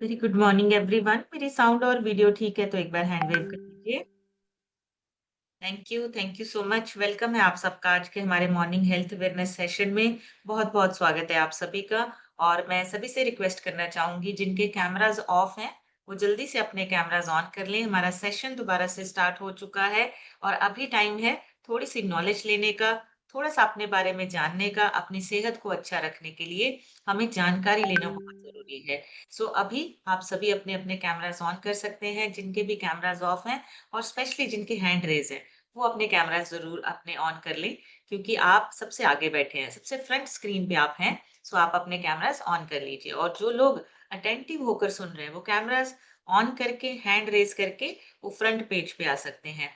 Very good morning everyone. मेरी sound और video ठीक है तो एक बार हैंड वेव कर दीजिए। Thank you so much. Welcome है आप सबका आज के हमारे मॉर्निंग हेल्थ अवेयरनेस सेशन में। बहुत बहुत स्वागत है आप सभी का। और मैं सभी से रिक्वेस्ट करना चाहूंगी जिनके कैमराज ऑफ हैं वो जल्दी से अपने कैमराज ऑन कर लें। हमारा सेशन दोबारा से स्टार्ट हो चुका है और अभी टाइम है थोड़ी सी नॉलेज लेने का, थोड़ा सा अपने बारे में जानने का। अपनी सेहत को अच्छा रखने के लिए हमें जानकारी लेना बहुत जरूरी है। सो अभी आप सभी अपने अपने कैमरास ऑन कर सकते हैं जिनके भी कैमरास ऑफ हैं, और स्पेशली जिनके हैंड रेज है वो अपने कैमरास जरूर अपने ऑन कर लें, क्योंकि आप सबसे आगे बैठे हैं, सबसे फ्रंट स्क्रीन पे आप हैं। सो आप अपने कैमरास ऑन कर लीजिए, और जो लोग अटेंटिव होकर सुन रहे हैं वो कैमरास ऑन करके हैंड रेज करके वो फ्रंट पेज पे आ सकते हैं।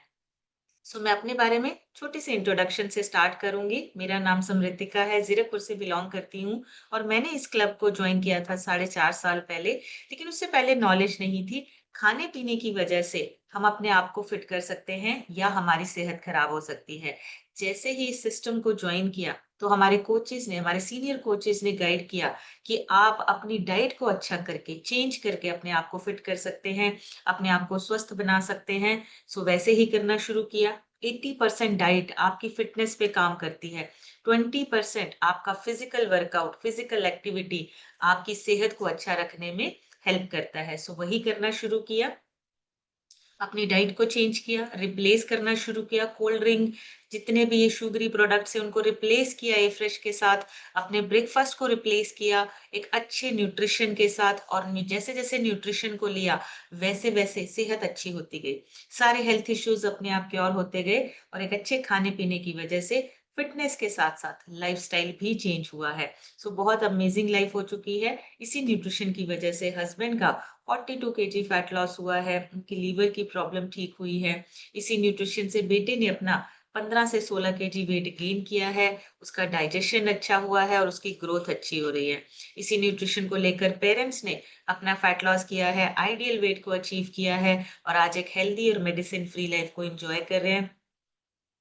मैं अपने बारे में छोटी सी इंट्रोडक्शन से स्टार्ट करूंगी। मेरा नाम समृतिका है, जीरकपुर से बिलोंग करती हूँ, और मैंने इस क्लब को ज्वाइन किया था 4.5 साल पहले। लेकिन उससे पहले नॉलेज नहीं थी। खाने पीने की वजह से हम अपने आप को फिट कर सकते हैं या हमारी सेहत खराब हो सकती है। जैसे ही इस सिस्टम को ज्वाइन किया तो हमारे कोचेज ने, हमारे सीनियर कोचेज ने गाइड किया कि आप अपनी डाइट को अच्छा करके, चेंज करके अपने आप को फिट कर सकते हैं, अपने आप को स्वस्थ बना सकते हैं। वैसे ही करना शुरू किया। 80% डाइट आपकी फिटनेस पे काम करती है, 20% आपका फिजिकल वर्कआउट, फिजिकल एक्टिविटी आपकी सेहत को अच्छा रखने में हेल्प करता है। वही करना शुरू किया। अपनी डाइट को चेंज किया, रिप्लेस करना शुरू किया। कोल्ड ड्रिंक, जितने भी ये शुगरी प्रोडक्ट्स हैं उनको रिप्लेस किया ए फ्रेश के साथ। अपने ब्रेकफास्ट को रिप्लेस किया एक अच्छे न्यूट्रिशन के साथ, और जैसे जैसे न्यूट्रिशन को लिया वैसे वैसे सेहत अच्छी होती गई। सारे हेल्थ इश्यूज अपने आप क्योर होते गए, और एक अच्छे खाने पीने की वजह से फिटनेस के साथ साथ लाइफस्टाइल भी चेंज हुआ है। बहुत अमेजिंग लाइफ हो चुकी है। इसी न्यूट्रिशन की वजह से हस्बैंड का 42 केजी फैट लॉस हुआ है, उनकी लीवर की प्रॉब्लम ठीक हुई है। इसी न्यूट्रिशन से बेटे ने अपना 15 से 16 केजी वेट गेन किया है, उसका डाइजेशन अच्छा हुआ है और उसकी ग्रोथ अच्छी हो रही है। इसी न्यूट्रिशन को लेकर पेरेंट्स ने अपना फैट लॉस किया है, आइडियल वेट को अचीव किया है, और आज एक हेल्दी और मेडिसिन फ्री लाइफ को एंजॉय कर रहे हैं।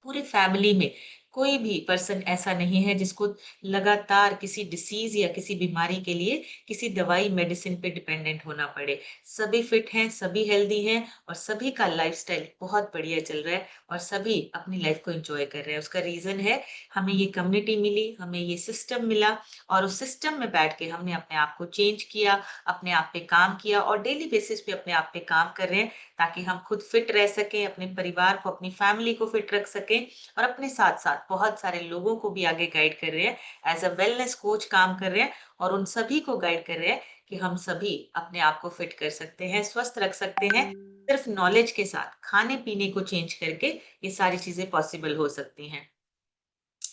पूरी फैमिली में कोई भी पर्सन ऐसा नहीं है जिसको लगातार किसी डिसीज या किसी बीमारी के लिए किसी दवाई मेडिसिन पे डिपेंडेंट होना पड़े। सभी फिट हैं, सभी हेल्दी हैं, और सभी का लाइफस्टाइल बहुत बढ़िया चल रहा है, और सभी अपनी लाइफ को एंजॉय कर रहे हैं। उसका रीजन है हमें ये कम्युनिटी मिली, हमें ये सिस्टम मिला, और उस सिस्टम में बैठ के हमने अपने आप को चेंज किया, अपने आप पे काम किया, और डेली बेसिस पे अपने आप पे काम कर रहे हैं, ताकि हम खुद फिट रह सकें, अपने परिवार को, अपनी फैमिली को फिट रख सकें, और अपने साथ-साथ बहुत सारे लोगों को भी आगे गाइड कर रहे हैं। एज़ अ वेलनेस कोच काम कर रहे हैं, और उन सभी को गाइड कर रहे हैं कि हम सभी अपने आप को फिट कर सकते हैं, स्वस्थ रख सकते हैं। सिर्फ नॉलेज के साथ खाने-पीने को चेंज करके ये सारी चीज़ें पॉसिबल हो सकती हैं।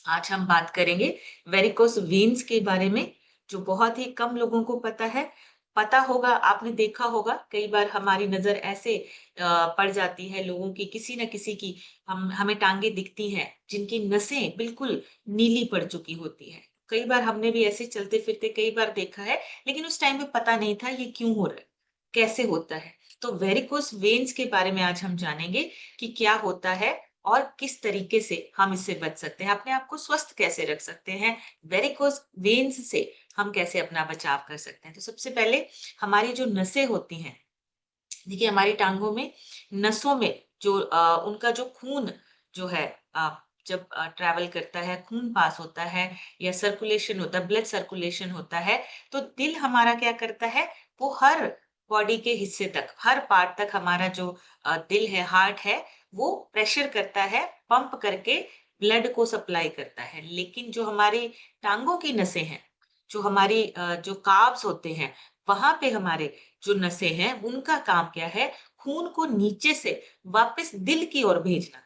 आज हम बात करेंगे वेरिकोस वेन्स के बारे में, जो बहुत ही कम लोगों को पता है। पता होगा, आपने देखा होगा, कई बार हमारी नज़र ऐसे पड़ जाती है लोगों की, किसी न किसी की, हम हमें टाँगें दिखती हैं, जिनकी नसें बिल्कुल नीली पड़ चुकी होती हैं। कई बार हमने भी ऐसे चलते-फिरते कई बार देखा है, लेकिन उस टाइम पे पता नहीं था ये क्यों हो रहा है, कैसे होता है। तो वेरिकोस वेन्स के बारे में आज हम जानेंगे कि क्या होता है और किस तरीके से हम इससे बच सकते हैं, अपने आप को स्वस्थ कैसे रख सकते हैं, वेरिकोस वेन्स से हम कैसे अपना बचाव कर सकते हैं। तो सबसे पहले हमारी जो नसें होती हैं, देखिए हमारी टांगों में, नसों में जो उनका जो खून जो है, जब ट्रैवल करता है, खून पास होता है या सर्कुलेशन होता है, ब्लड सर्कुलेशन होता है, तो दिल हमारा क्या करता है, वो हर बॉडी के हिस्से तक, हर पार्ट तक हमारा जो दिल है, हार्ट है, वो प्रेशर करता है, पंप करके ब्लड को सप्लाई करता है। लेकिन जो हमारी टांगों की नसें हैं, जो हमारी जो कार्ब्स होते हैं, वहां पे हमारे जो नसें हैं, उनका काम क्या है, खून को नीचे से वापस दिल की ओर भेजना।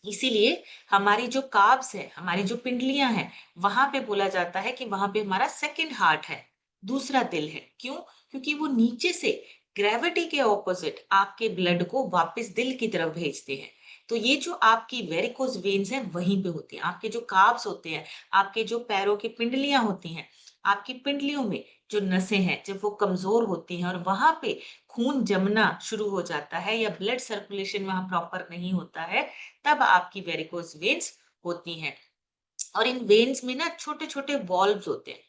इसीलिए हमारी जो कार्ब्स है, हमारी जो पिंडलियां हैं, वहां पे बोला जाता है कि वहां पे हमारा सेकंड हार्ट है, दूसरा दिल है। क्यों? क्योंकि वो नीचे से ग्रेविटी के ऑपोजिट आपके ब्लड को वापस दिल की तरफ भेजते हैं। तो ये जो आपकी वेरिकोज वेन्स हैं वहीं पे होती हैं। आपके जो कार्ब्स होते हैं, आपके जो पैरों की पिंडलियां होती हैं, आपकी पिंडलियों में जो नसें हैं, जब वो कमजोर होती हैं और वहां पे खून जमना शुरू हो जाता है या ब्लड सर्कुलेशन वहां प्रॉपर नहीं होता है, तब आपकी वेरिकोज वेन्स होती हैं। और इन वेन्स में ना छोटे-छोटे वॉल्व्स होते हैं।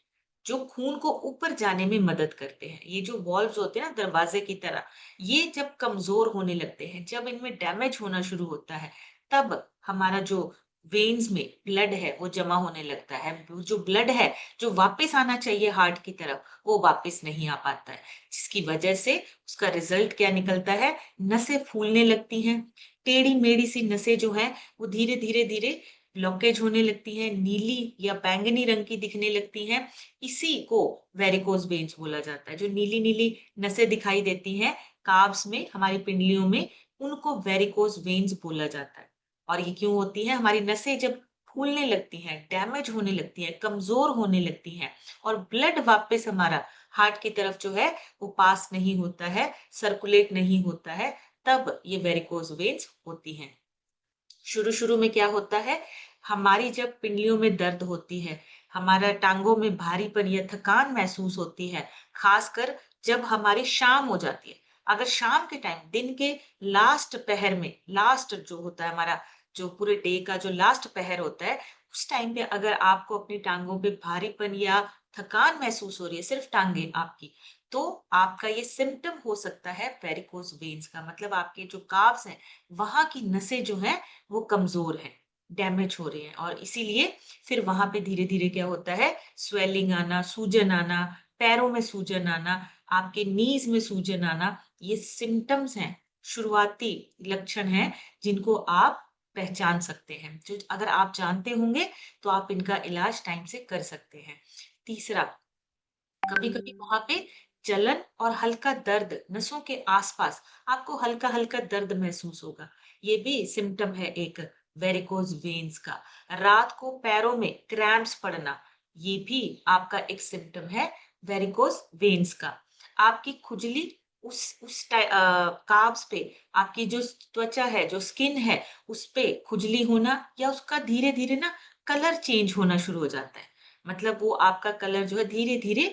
जो खून को ऊपर जाने में मदद करते हैं। ये जो वॉल्व्स होते हैं ना दरवाजे की तरह, ये जब कमज़ोर होने लगते हैं, जब इनमें डैमेज होना शुरू होता है, तब हमारा जो वेन्स में ब्लड है वो जमा होने लगता है। वो जो ब्लड है, जो वापस आना चाहिए हार्ट की तरफ, वो वापस नहीं आ पाता है। जिसकी वजह से उसका रिज़ल्ट क्या निकलता है, नसें फूलने लगती हैं, टेढ़ी-मेढ़ी सी नसें जो हैं, वो धीरे-धीरे ब्लॉकेज होने लगती हैं, नीली या बैंगनी रंग की दिखने लगती हैं। इसी को वेरिकोज़ वेन्स बोला जाता है। जो नीली-नीली नसें दिखाई देती हैं काव्स में, हमारी पिंडलियों में, उनको वेरिकोज़ वेन्स बोला जाता है। और ये क्यों होती है? हमारी नसें जब फूलने लगती हैं, डैमेज होने लगती हैं, कमज़ोर होने लगती हैं और ब्लड वापस हमारा हार्ट की तरफ जो है, वो पास नहीं होता है, सर्कुलेट नहीं होता है, तब ये वेरिकोज़ वेन्स होती हैं। शुरू-शुरू में क्या होता है, हमारी जब पिंडलियों में दर्द होती है, हमारा टाँगों में भारीपन या थकान महसूस होती है, ख़ासकर जब हमारी शाम हो जाती है। अगर शाम के टाइम, दिन के लास्ट पहर में, लास्ट जो होता है हमारा, जो पूरे डे का जो लास्ट पहर होता है, उस टाइम पे अगर आपको अपनी टाँगों पे भारीपन या थकान महसूस हो रही है, सिर्फ़ टाँगें आपकी, तो आपका ये सिम्पटम हो सकता है वेरिकोज़ वेन्स का। मतलब आपके जो काव्स हैं, वहाँ की नसें जो हैं वो कमज़ोर हैं, डैमेज हो रहे हैं और इसीलिए फिर वहाँ पे धीरे-धीरे क्या होता है, स्वेलिंग आना, सूजन आना, पैरों में सूजन आना, आपके नीज़ में सूजन आना, ये सिम्पटम्स हैं, शुरुआती लक्षण हैं, जिनको आप पहचान सकते हैं। जो अगर आप जानते होंगे, तो आप इनका इलाज टाइम से कर सकते हैं। तीसरा, कभी-कभी वहाँ पे जलन और हल्का दर्द नसों के आसपास आपको हल्का-हल्का दर्द महसूस होगा। ये भी सिम्पटम है एक वेरिकोज़ वेन्स का। रात को पैरों में क्रैम्प्स पड़ना, ये भी आपका एक सिम्पटम है वेरिकोज़ वेन्स का। आपकी खुजली काव्स पे, आपकी जो त्वचा है, जो स्किन है, उसपे खुजली होना या उसका धीरे-धीरे ना कलर चेंज होना शुरू हो जाता है। मतलब वो आपका कलर जो है धीरे-धीरे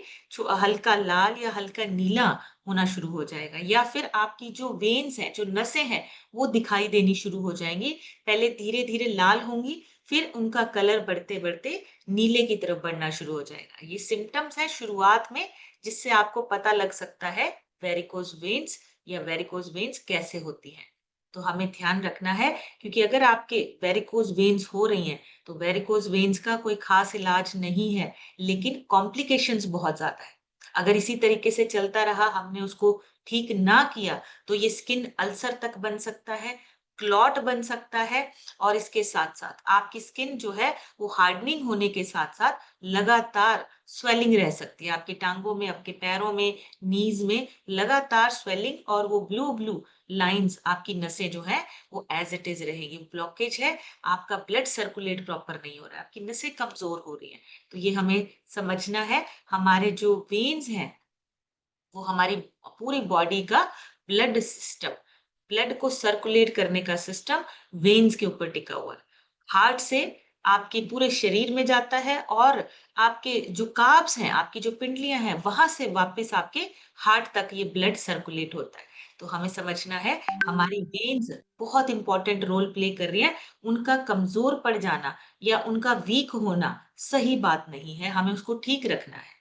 हल्का लाल या हल्का नीला होना शुरू हो जाएगा या फिर आपकी जो वेन्स हैं, जो नसें हैं, वो दिखाई देनी शुरू हो जाएँगी। पहले धीरे-धीरे लाल होंगी, फिर उनका कलर बढ़ते-बढ़ते नीले की तरफ बढ़ना शुरू हो जाएगा। ये सिम्पटम्स हैं शुरुआत में, जिससे आपको पता लग सकता है वेरिकोज़ वेन्स या वेरिकोज़ वेन्स कैसे होती हैं। तो हमें ध्यान रखना है, क्योंकि अगर आपके वेरिकोज़ वेन्स हो रही हैं, तो वेरिकोज़ वेन्स का कोई ख़ास इलाज नहीं है, लेकिन कॉम्प्लिकेशंस बहुत ज़्यादा है। अगर इसी तरीके से चलता रहा, हमने उसको ठीक ना किया, तो ये स्किन अल्सर तक बन सकता है, क्लॉट बन सकता है और इसके साथ-साथ आपकी स्किन जो है, वो हार्डनिंग होने के साथ-साथ लगातार स्वेलिंग रह सकती है। आपकी टाँगों में, आपके पैरों में, नीज़ में लगातार स्वेलिंग और वो ब्लू-ब्लू लाइन्स, आपकी नसें जो हैं, वो एज़ इट इज़ रहेंगी। ब्लॉकेज है, आपका ब्लड सर्कुलेट प्रॉपर नहीं हो रहा है, आपकी नसें कमज़ोर हो रही हैं। तो ये हमें समझना है, हमारे जो वेन्स हैं, वो हमारी पूरी बॉडी का ब्लड सिस्टम, ब्लड को सर्कुलेट करने का सिस्टम वेन्स के ऊपर टिका हुआ है। हार्ट से आपके पूरे शरीर में जाता है और आपके जो काव्स हैं, आपकी जो पिंडलियाँ हैं, वहाँ से वापस आपके हार्ट तक ये ब्लड सर्कुलेट होता है। तो हमें समझना है, हमारी वेन्स बहुत इम्पोर्टेंट रोल प्ले कर रही हैं। उनका कमज़ोर पड़ जाना या उनका वीक होना सही बात नहीं है, हमें उसको ठीक रखना है,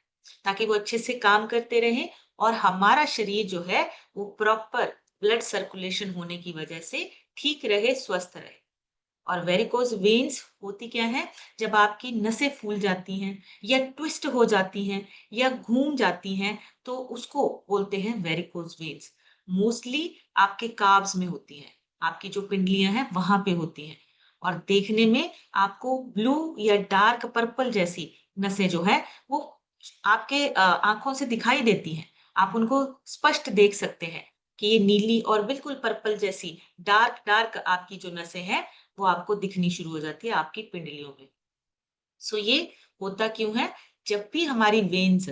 ताकि वो अच्छे से काम करते रहें और हमारा शरीर जो है वो प्रॉपर ब्लड सर्कुलेशन होने की वजह से ठीक रहे, स्वस्थ रहे। और वेरिकोज़ वेन्स होती क्या है? जब आपकी नसें फूल जाती हैं या ट्विस्ट हो जाती हैं या घूम जाती हैं, तो उसको बोलते हैं वेरिकोज़ वेन्स। मोस्टली आपके काव्स में होती हैं, आपकी जो पिंडलियाँ हैं वहाँ पे होती हैं और देखने में आपको ब्लू या डार्क पर्पल जैसी नसें जो हैं, वो आपके आँखों से दिखाई देती हैं। आप उनको स्पष्ट देख सकते हैं कि ये नीली और बिल्कुल पर्पल जैसी डार्क आपकी जो नसें हैं, वो आपको दिखनी शुरू हो जाती है आपकी पिंडलियों में। सो ये होता क्यों है? जब भी हमारी वेन्स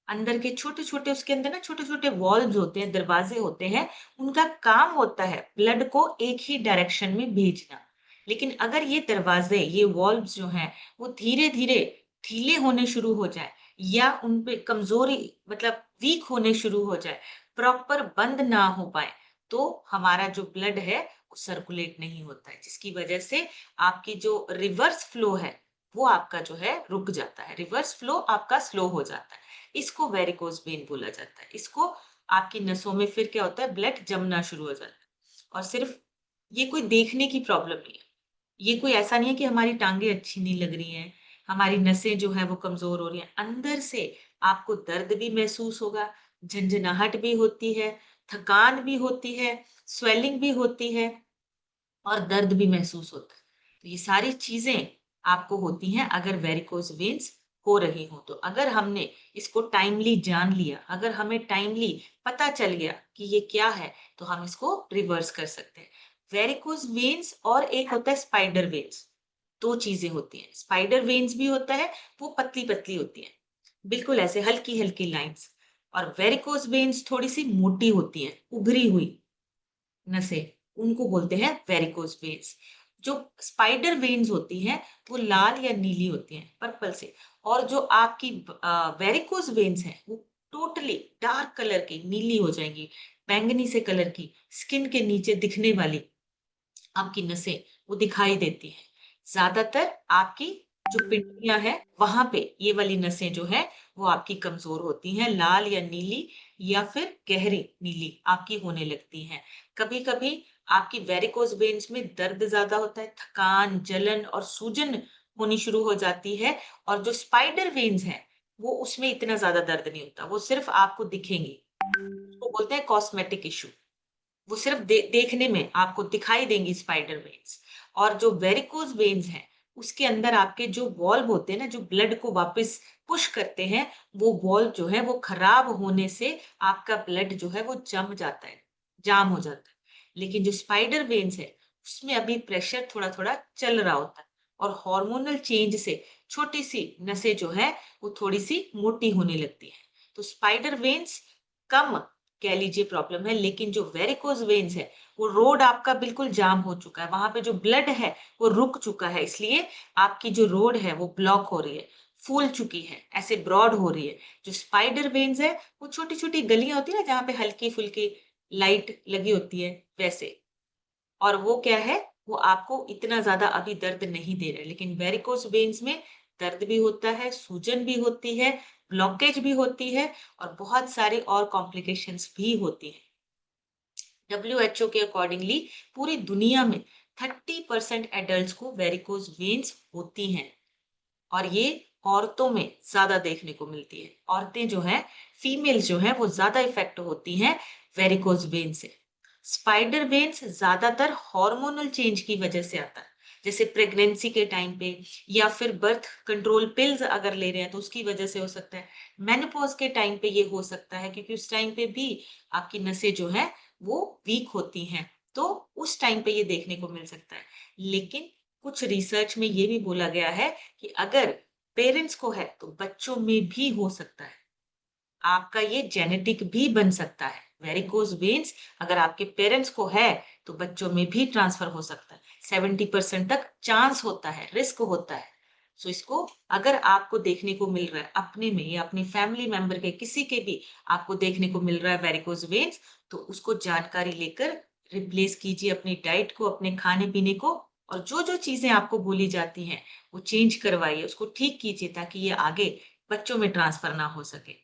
अंदर के छोटे-छोटे, उसके अंदर ना छोटे-छोटे वॉल्व्स होते हैं, दरवाजे होते हैं, उनका काम होता है ब्लड को एक ही डायरेक्शन में भेजना। लेकिन अगर ये दरवाजे, ये वॉल्व्स जो हैं, वो धीरे-धीरे ढीले होने शुरू हो जाएँ या उन पे कमज़ोरी, मतलब वीक होने शुरू हो जाए, प्रॉपर बंद ना हो पाएँ, तो हमारा जो ब्लड है, वो सर्कुलेट नहीं होता है, जिसकी वजह से आपकी जो रिवर्स फ्लो है, वो आपका जो है रुक जाता है, रिवर्स फ्लो आपका स्लो हो जाता है। इसको वेरिकोज वेन बोला जाता है। इसको आपकी नसों में फिर क्या होता है, ब्लड जमना शुरू हो जाता है। और सिर्फ ये कोई देखने की प्रॉब्लम नहीं है। ये कोई ऐसा नहीं है कि हमारी टाँगें अच्छी नहीं लग रही हैं, हमारी नसें जो हैं वो कमज़ोर हो रही हैं। अंदर से आपको दर्द भी महसूस होगा, झनझनाहट भी होती है, थकान भी होती है, स्वेलिंग भी होती है और दर्द भी महसूस होता है। तो ये सारी चीज़ें आपको होती हैं अगर वेरिकोज़ वेन्स हो रही हों तो। अगर हमने इसको टाइमली जान लिया, अगर हमें टाइमली पता चल गया कि ये क्या है, तो हम इसको रिवर्स कर सकते हैं। वेरिकोज़ वेन्स और एक होता है स्पाइडर वेन्स, 2 चीज़ें होती हैं। स्पाइडर वेन्स भी होता है, वो पतली-पतली होती हैं, बिल्कुल ऐसे हल्की-हल्की लाइन्स। और वेरिकोज़ वेन्स थोड़ी-सी मोटी होती हैं, उभरी हुई नसें, उनको बोलते हैं वेरिकोज़ वेन्स। जो स्पाइडर वेन्स होती हैं, वो लाल या नीली होती हैं, पर्पल से। और जो आपकी वेरिकोज़ वेन्स हैं, वो टोटली डार्क कलर की नीली हो जाएँगी, बैंगनी से कलर की, स्किन के नीचे दिखने वाली आपकी नसें वो दिखाई देती हैं। ज़्यादातर आपकी जो पिंडलियाँ हैं, वहाँ पे ये वाली नसें जो हैं, वो आपकी कमज़ोर होती हैं, लाल या नीली या फिर गहरी नीली आपकी होने लगती हैं। कभी-कभी आपकी वेरिकोज़ वेन्स में दर्द ज़्यादा होता है, थकान, जलन और सूजन होनी शुरू हो जाती है और जो स्पाइडर वेन्स हैं, वो उसमें इतना ज़्यादा दर्द नहीं होता, वो सिर्फ़ आपको दिखेंगी। उसको बोलते हैं कॉस्मेटिक इश्यू। वो सिर्फ देखने में आपको दिखाई देंगी स्पाइडर वेन्स। और जो वेरिकोज वेन्स हैं, उसके अंदर आपके जो वॉल्व होते हैं ना, जो ब्लड को वापस पुश करते हैं, वो वॉल्व जो है वो खराब होने से आपका ब्लड जो है वो जम जाता है, जाम हो जाता है। लेकिन जो स्पाइडर वेन्स है, उसमें अभी प्रेशर थोड़ा-थोड़ा चल रहा होता है और हार्मोनल चेंज से छोटी-सी नसें जो है, वो थोड़ी-सी मोटी होने लगती हैं। तो स्पाइडर वेन्स कम कह लीजिए प्रॉब्लम है, लेकिन जो वेरिकोज़ वेन्स है, वो रोड आपका बिल्कुल जाम हो चुका है, वहाँ पे जो ब्लड है, वो रुक चुका है, इसलिए आपकी जो रोड है, वो ब्लॉक हो रही है, फूल चुकी है, ऐसे ब्रॉड हो रही है। जो स्पाइडर वेन्स है, वो छोटी-छोटी गलियाँ होती है ना, जहाँ पे हल्की-फुल्की लाइट लगी होती है, वैसे। और वो क्या है, वो आपको इतना ज़्यादा अभी दर्द नहीं दे रहा है, लेकिन वेरिकोज़ वेन्स में दर्द भी होता है, सूजन भी होती है, ब्लॉकेज भी होती है और बहुत सारी और कॉम्प्लिकेशंस भी होती हैं। डब्ल्यूएचओ के अकॉर्डिंगली पूरी दुनिया में 30% एडल्ट्स को वेरिकोज़ वेन्स होती हैं और ये औरतों में ज़्यादा देखने को मिलती है। औरतें जो हैं, फीमेल्स जो हैं, वो ज़्यादा इफ़ेक्ट होती हैं वेरिकोज़ वेन से। स्पाइडर वेन्स ज़्यादातर हार्मोनल चेंज की वजह से आता है। जैसे प्रेगनेंसी के टाइम पे या फिर बर्थ कंट्रोल पिल्स अगर ले रहे हैं तो उसकी वजह से हो सकता है। मेनोपॉज़ के टाइम पे ये हो सकता है क्योंकि उस टाइम पे भी आपकी नसें जो हैं वो वीक होती हैं। तो उस टाइम पे ये देखने को मिल सकता है। लेकिन कुछ रिसर्च में ये भी बोला गया है कि अगर पेरेंट्स को है तो बच्चों में भी हो सकता है। आपका ये जेनेटिक भी बन सकता है। वेरिकोज़ वेन्स अगर आपके पेरेंट्स को है तो बच्चों में भी ट्रांसफर हो सकता है। 70% तक चांस होता है, रिस्क होता है। सो इसको अगर आपको देखने को मिल रहा है अपने में या अपनी फैमिली मेंबर के किसी के भी आपको देखने को मिल रहा है वेरिकोज़ वेन्स, तो उसको जानकारी लेकर रिप्लेस कीजिए अपनी डाइट को, अपने खाने-पीने को और जो-जो चीज़ें आपको बोली जाती हैं, वो चेंज करवाइए, उसको ठीक कीजिए ताकि ये आगे बच्चों में ट्रांसफर ना हो सके।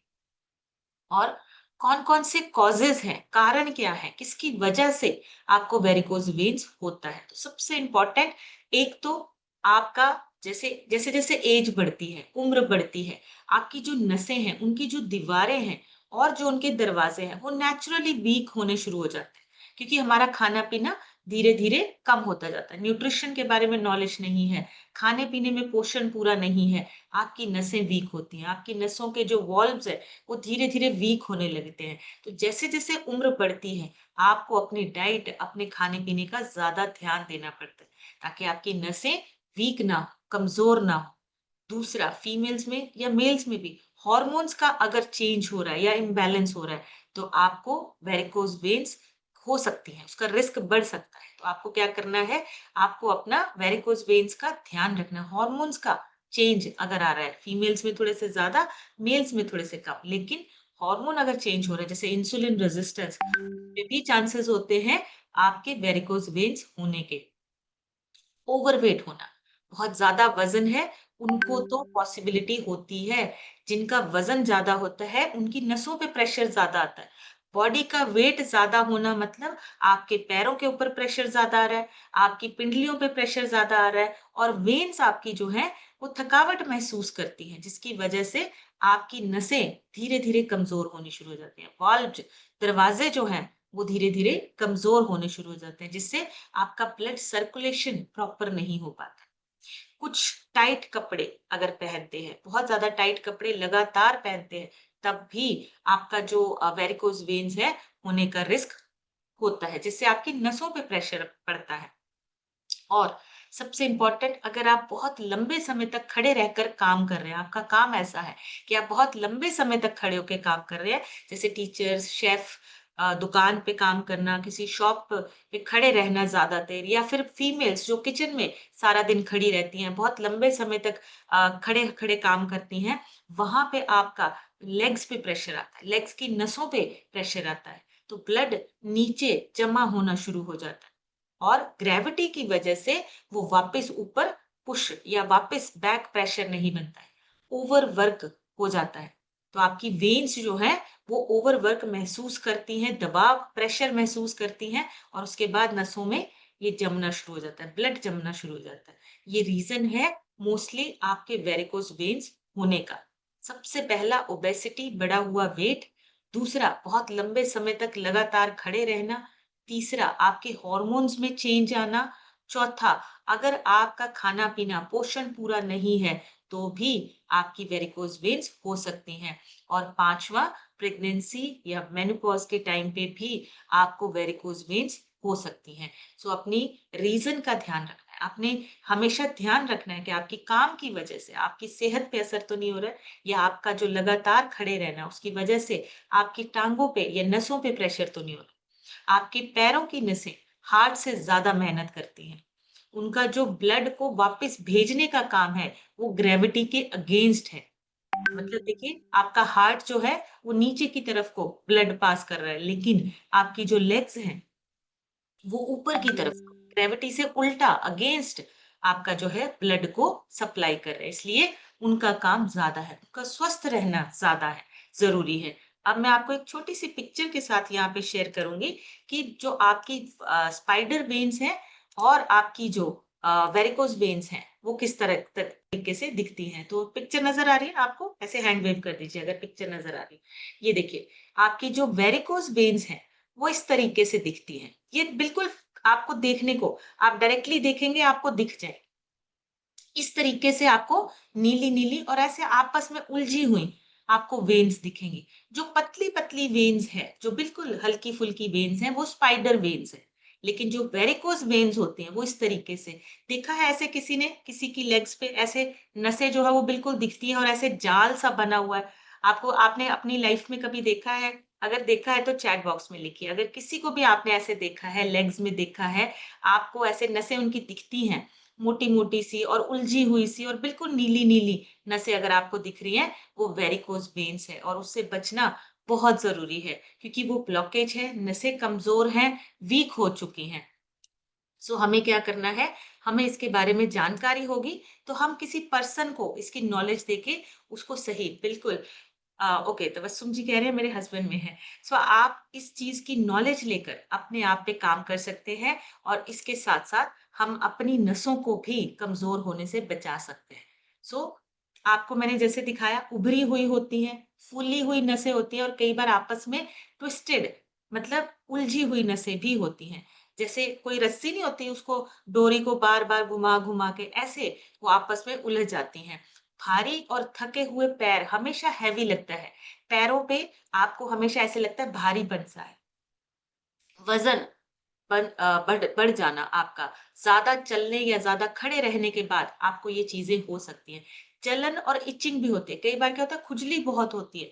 और कौन-कौन से कॉजेज़ हैं, कारण क्या है, किसकी वजह से आपको वेरिकोज़ वेन्स होता है। तो सबसे इम्पोर्टेंट एक तो आपका जैसे-जैसे एज बढ़ती है, उम्र बढ़ती है, आपकी जो नसें हैं, उनकी जो दीवारें हैं और जो उनके दरवाज़े हैं, वो नेचुरली वीक होने शुरू हो जाते हैं। क्योंकि हमारा खाना-पीना धीरे-धीरे कम होता जाता है। न्यूट्रिशन के बारे में नॉलेज नहीं है, खाने-पीने में पोषण पूरा नहीं है, आपकी नसें वीक होती हैं, आपकी नसों के जो वॉल्व्स हैं, वो धीरे-धीरे वीक होने लगते हैं। तो जैसे-जैसे उम्र बढ़ती है, आपको अपनी डाइट, अपने खाने-पीने का ज़्यादा ध्यान देना पड़ता है, ताकि आपकी नसें वीक ना हो, कमज़ोर ना हो। दूसरा फीमेल्स में या मेल्स में भी हॉर्मोन्स का अगर चेंज हो रहा है या इम्बैलेंस हो रहा है, तो आपको वेरिकोज़ वेन्स हो सकती हैं, उसका रिस्क बढ़ सकता है। तो आपको क्या करना है, आपको अपना वेरिकोज़ वेन्स का ध्यान रखना है। हॉर्मोन्स का चेंज अगर आ रहा है, फीमेल्स में थोड़े से ज़्यादा, मेल्स में थोड़े से कम, लेकिन हार्मोन अगर चेंज हो रहा है, जैसे इंसुलिन रेजिस्टेंस, में भी चांसेस होते हैं आपके वेरिकोज़ वेन्स होने के। ओवरवेट होना, बहुत ज़्यादा वज़न है, उनको तो पॉसिबिलिटी होती है। जिनका वज़न ज़्यादा होता है, उनकी नसों पे प्रेशर ज़्यादा आता है। बॉडी का वेट ज़्यादा होना मतलब आपके पैरों के ऊपर प्रेशर ज़्यादा आ रहा है, आपकी पिंडलियों पे प्रेशर ज़्यादा आ रहा है और वेन्स आपकी जो हैं, वो थकावट महसूस करती हैं, जिसकी वजह से आपकी नसें धीरे-धीरे कमज़ोर होनी शुरू हो जाती हैं। वाल्व दरवाज़े जो हैं, वो धीरे-धीरे कमज़ोर होने शुरू हो जाते हैं, जिससे आपका ब्लड सर्कुलेशन प्रॉपर नहीं हो पाता। कुछ टाइट कपड़े अगर पहनते हैं, बहुत ज़्यादा टाइट कपड़े लगातार पहनते हैं, तब भी आपका जो वेरिकोज़ वेन्स है, होने का रिस्क होता है, जिससे आपकी नसों पे प्रेशर पड़ता है। और सबसे इम्पोर्टेंट, अगर आप बहुत लंबे समय तक खड़े रहकर काम कर रहे हैं, आपका काम ऐसा है कि आप बहुत लंबे समय तक खड़े होके काम कर रहे हैं, जैसे टीचर्स, शेफ, दुकान पे काम करना, किसी शॉप पे खड़े रहना ज़्यादा देर, या फिर फीमेल्स जो किचन में सारा दिन खड़ी रहती हैं, बहुत लंबे समय तक खड़े-खड़े काम करती हैं, वहाँ पे आपका लेग्स पे प्रेशर आता है, लेग्स की नसों पे प्रेशर आता है, तो ब्लड नीचे जमा होना शुरू हो जाता है। और ग्रेविटी की वजह से वो वापस ऊपर पुश या वापस बैक प्रेशर नहीं बनता है, ओवरवर्क हो जाता है। तो आपकी वेन्स जो हैं, वो ओवरवर्क महसूस करती हैं, दबाव, प्रेशर महसूस करती हैं और उसके बाद नसों में ये जमना शुरू हो जाता है, ब्लड जमना शुरू हो जाता है। ये रीज़न है मोस्टली आपके वेरिकोज़ वेन्स होने का। सबसे पहला ओबेसिटी, बढ़ा हुआ वेट, दूसरा बहुत लंबे समय तक लगातार खड़े रहना, तीसरा आपके हॉर्मोन्स में चेंज आना, चौथा अगर आपका खाना-पीना पोषण पूरा नहीं है, तो भी आपकी वेरिकोज़ वेन्स हो सकती हैं और पाँचवाँ प्रेगनेंसी या मेनोपॉज़ के टाइम पे भी आपको वेरिकोज़ वेन्स हो सकती हैं। सो अपनी रीज़न का ध्यान रखना है। आपने हमेशा ध्यान रखना है कि आपकी काम की वज़ह से आपकी सेहत पे असर तो नहीं हो रहा है या आपका जो लगातार खड़े रहना उसकी वज़ह से आपकी टाँगों पे या नसों पे प्रेशर तो नहीं हो रहा है। आपके पैरों की नसें हार्ट से ज़्यादा मेहनत करती हैं। उनका जो ब्लड को वापस भेजने का काम है, वो ग्रेविटी के अगेंस्ट है। मतलब देखिए, आपका हार्ट जो है, वो नीचे की तरफ को ब्लड पास कर रहा है, लेकिन आपकी जो लेग्स हैं, वो ऊपर की तरफ को ग्रेविटी से उल्टा अगेंस्ट आपका जो है ब्लड को सप्लाई कर रहे हैं। इसलिए उनका काम ज़्यादा है, उनका स्वस्थ रहना ज़्यादा है, ज़रूरी है। अब मैं आपको एक छोटी-सी पिक्चर के साथ यहाँ पे शेयर करूँगी कि जो आपकी स्पाइडर वेन्स हैं और आपकी जो वेरिकोज़ वेन्स हैं, वो किस तरह तरीके से दिखती हैं। तो पिक्चर नज़र आ रही है आपको? ऐसे हैंड वेव कर दीजिए अगर पिक्चर नज़र आ रही है। ये देखिए, आपकी जो वेरिकोज़ वेन्स हैं, वो इस तरीके से दिखती हैं। ये बिल्कुल आपको देखने को, आप डायरेक्टली देखेंगे आपको दिख जाए। इस तरीके से आपको नीली-नीली और ऐसे आपस में उलझी हुई आपको वेन्स दिखेंगी। जो पतली-पतली वेन्स हैं, जो बिल्कुल हल्की-फुल्की वेन्स हैं, वो स्पाइडर वेन्स हैं। लेकिन जो वेरिकोज़ वेन्स होती हैं, वो इस तरीके से देखा है ऐसे किसी ने, किसी की लेग्स पे ऐसे नसें जो है वो बिल्कुल दिखती हैं और ऐसे जाल सा बना हुआ है। आपको आपने अपनी लाइफ में कभी देखा है? अगर देखा है तो चैट बॉक्स में लिखिए। अगर किसी को भी आपने ऐसे देखा है, लेग्स में देखा है, आपको ऐसे नसें उनकी दिखती हैं, मोटी-मोटी सी और उलझी हुई सी और बिल्कुल नीली-नीली नसें अगर आपको दिख रही हैं, वो वेरिकोज़ वेन्स है और उससे बचना बहुत ज़रूरी है क्योंकि वो ब्लॉकेज है, नसें कमज़ोर हैं, वीक हो चुकी हैं। सो हमें क्या करना है, हमें इसके बारे में जानकारी होगी, तो हम किसी पर्सन को इसकी नॉलेज देके उसको सही बिल्कुल ओके, तबस्सुम जी कह रहे हैं मेरे हस्बैंड में है। सो आप इस चीज़ की नॉलेज लेकर अपने आप पे काम कर सकते हैं और इसके साथ-साथ हम अपनी नसों को भी कमज़ोर होने से बचा सकते हैं। सो आपको मैंने जैसे दिखाया उभरी हुई होती हैं, फूली हुई नसें होती हैं और कई बार आपस में ट्विस्टेड मतलब उलझी हुई नसें भी होती हैं। जैसे कोई रस्सी नहीं होती उसको डोरी को बार-बार घुमा-घुमा के ऐसे वो आपस में उलझ जाती हैं। भारी और थके हुए पैर हमेशा हैवी लगता है। पैरों पे आपको हमेशा ऐसे लगता है भारीपन-सा है। वज़न बढ़ जाना आपका, ज़्यादा चलने या ज़्यादा खड़े रहने के बाद आपको ये चीज़ें हो सकती हैं। जलन और इचिंग भी होती है, कई बार क्या होता है खुजली बहुत होती है।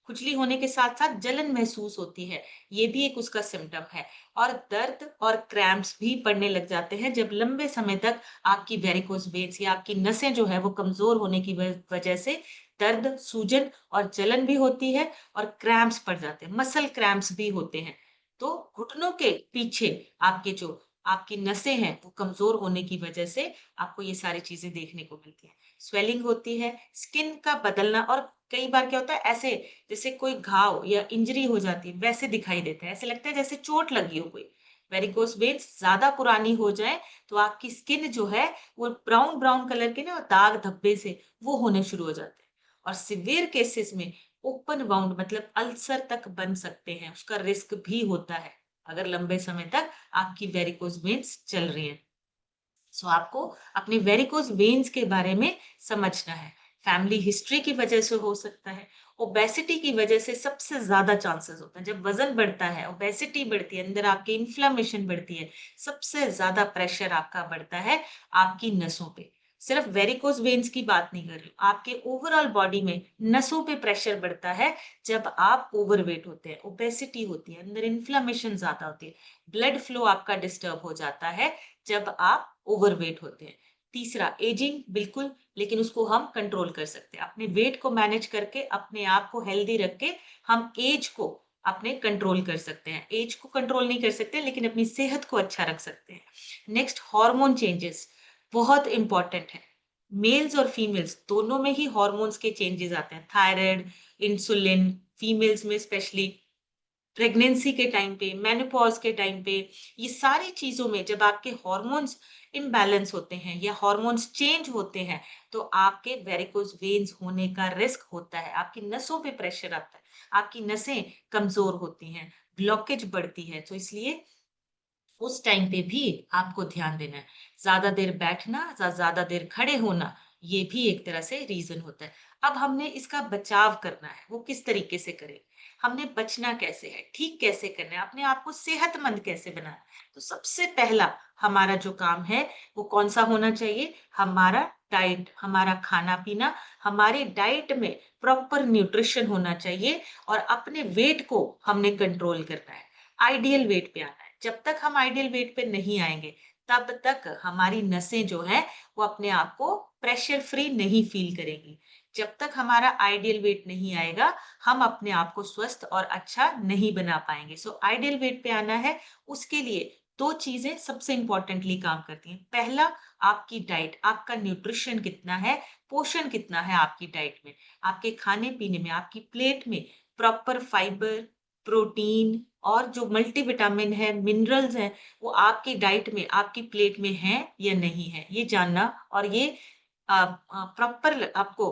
खुजली होने के साथ-साथ जलन महसूस होती है, ये भी एक उसका सिम्पटम है। और दर्द और क्रैम्प्स भी पड़ने लग जाते हैं जब लंबे समय तक आपकी वेरिकोज़ वेन्स या आपकी नसें जो है वो कमज़ोर होने की वजह से दर्द, सूजन और जलन भी होती है और क्रैम्प्स पड़ जाते हैं, मसल क्रैम्प्स भी होते हैं। तो घुटनों के पीछे आपके जो आपकी नसें हैं वो कमजोर होने की वजह से आपको ये सारी चीजें देखने को मिलती है। स्वेलिंग होती है, स्किन का बदलना, और कई बार क्या होता है ऐसे, जैसे कोई घाव या इंजरी हो जाती है वैसे दिखाई देता है, ऐसे लगता है जैसे चोट लगी हो कोई। वेरिकोस वेन्स ज्यादा पुरानी हो जाए तो आपकी स्किन जो है वो ब्राउन ब्राउन कलर के ना दाग धब्बे से वो होने शुरू हो जाते हैं। और सिवियर केसेस में ओपन वाउंड मतलब अल्सर तक बन सकते हैं, उसका रिस्क भी होता है अगर लंबे समय तक आपकी वेरिकोज वेन्स चल रही हैं। सो आपको अपने वेरिकोज वेन्स के बारे में समझना है। फैमिली हिस्ट्री की वजह से हो सकता है, ओबेसिटी की वजह से सबसे ज्यादा चांसेस होते हैं। जब वजन बढ़ता है, ओबेसिटी बढ़ती है, अंदर आपकी इन्फ्लेमेशन बढ़ती है, सबसे ज्यादा प्रेशर आपका बढ़ता है आपकी नसों पे। सिर्फ वेरिकोज वेन्स की बात नहीं कर रही हूँ, आपके ओवरऑल बॉडी में नसों पे प्रेशर बढ़ता है जब आप ओवरवेट होते हैं, ओबेसिटी होती है, अंदर इन्फ्लेमेशन ज्यादा होती है, ब्लड फ्लो आपका डिस्टर्ब हो जाता है जब आप ओवरवेट होते हैं। तीसरा, एजिंग बिल्कुल, लेकिन उसको हम कंट्रोल कर सकते हैं। अपने वेट को मैनेज करके, अपने आप को हेल्दी रख के हम एज को अपने कंट्रोल कर सकते हैं। एज को कंट्रोल नहीं कर सकते, लेकिन अपनी सेहत को अच्छा रख सकते हैं। नेक्स्ट, हार्मोन चेंजेस बहुत इंपॉर्टेंट है। मेल्स और फीमेल्स दोनों में ही हॉर्मोन्स के चेंजेस आते हैं। थायराइड, इंसुलिन, फीमेल्स में स्पेशली प्रेगनेंसी के टाइम पे, मेनोपॉज के टाइम पे, ये सारी चीजों में जब आपके हार्मोन्स इम्बैलेंस होते हैं या हार्मोन्स चेंज होते हैं तो आपके वेरिकोज वेन्स होने का रिस्क होता है। आपकी नसों पे प्रेशर आता है, आपकी नसें कमजोर होती हैं, ब्लॉकेज बढ़ती है। तो इसलिए उस टाइम पे भी आपको ध्यान देना है। ज्यादा देर बैठना, ज्यादा देर खड़े होना, ये भी एक तरह से रीजन होता है। अब हमने इसका बचाव करना है, वो किस तरीके से करें, हमने बचना कैसे है, ठीक कैसे करना है, अपने आप को सेहतमंद कैसे बनाना है। तो सबसे पहला हमारा जो काम है वो कौन सा होना चाहिए, हमारा डाइट, हमारा खाना पीना। हमारे डाइट में प्रॉपर न्यूट्रिशन होना चाहिए और अपने वेट को हमने कंट्रोल करना है, आइडियल वेट पे आना है। जब तक हम आइडियल वेट पे नहीं आएंगे तब तक हमारी नसें जो है वो अपने आप को प्रेशर फ्री नहीं फील करेंगी। जब तक हमारा आइडियल वेट नहीं आएगा हम अपने आप को स्वस्थ और अच्छा नहीं बना पाएंगे। सो आइडियल वेट पे आना है, उसके लिए दो चीजें सबसे इंपॉर्टेंटली काम करती हैं। पहला, आपकी डाइट, आपका न्यूट्रिशन कितना है, पोषण कितना है आपकी डाइट में, आपके खाने पीने में, आपकी प्लेट में प्रॉपर फाइबर, प्रोटीन और जो मल्टीविटामिन है, मिनरल्स हैं, वो आपकी डाइट में, आपकी प्लेट में है या नहीं है, ये जानना। और ये प्रॉपर आपको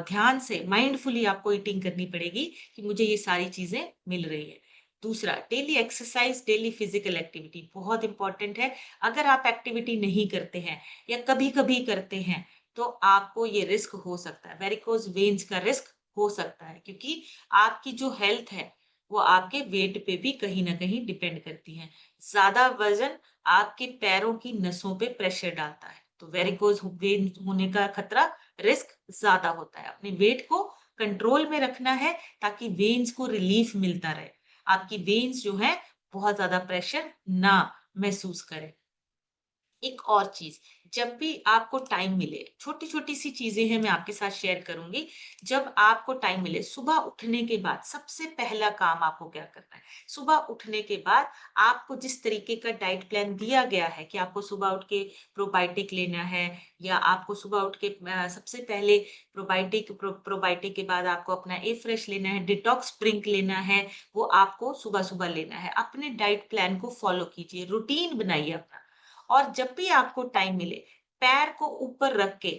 ध्यान से माइंडफुली आपको ईटिंग करनी पड़ेगी कि मुझे ये सारी चीजें मिल रही है। दूसरा, daily exercise, daily physical activity बहुत इंपॉर्टेंट है। अगर आप एक्टिविटी नहीं करते हैं या कभी कभी करते हैं तो आपको ये रिस्क हो सकता है, वेरिकोज वेन्स का रिस्क हो सकता है, क्योंकि आपकी जो हेल्थ है वो आपके वेट पे भी कहीं ना कहीं डिपेंड करती है। ज्यादा वजन आपके पैरों की नसों पे प्रेशर डालता है, तो वेरिकोज वेन होने का खतरा, रिस्क ज्यादा होता है। अपने वेट को कंट्रोल में रखना है ताकि वेन्स को रिलीफ मिलता रहे, आपकी वेन्स जो है बहुत ज्यादा प्रेशर ना महसूस करें। एक और चीज, जब भी आपको टाइम मिले, छोटी छोटी सी चीजें हैं मैं आपके साथ शेयर करूंगी। जब आपको टाइम मिले, सुबह उठने के बाद सबसे पहला काम आपको क्या करना है। सुबह उठने के बाद आपको जिस तरीके का डाइट प्लान दिया गया है कि आपको सुबह उठ के प्रोबायोटिक लेना है, या आपको सुबह उठ के सबसे पहले प्रोबायोटिक के बाद आपको अपना ए फ्रेश लेना है, डिटॉक्स ड्रिंक लेना है, वो आपको सुबह सुबह लेना है। अपने डाइट प्लान को फॉलो कीजिए, रूटीन बनाइए अपना। और जब भी आपको टाइम मिले, पैर को ऊपर रख के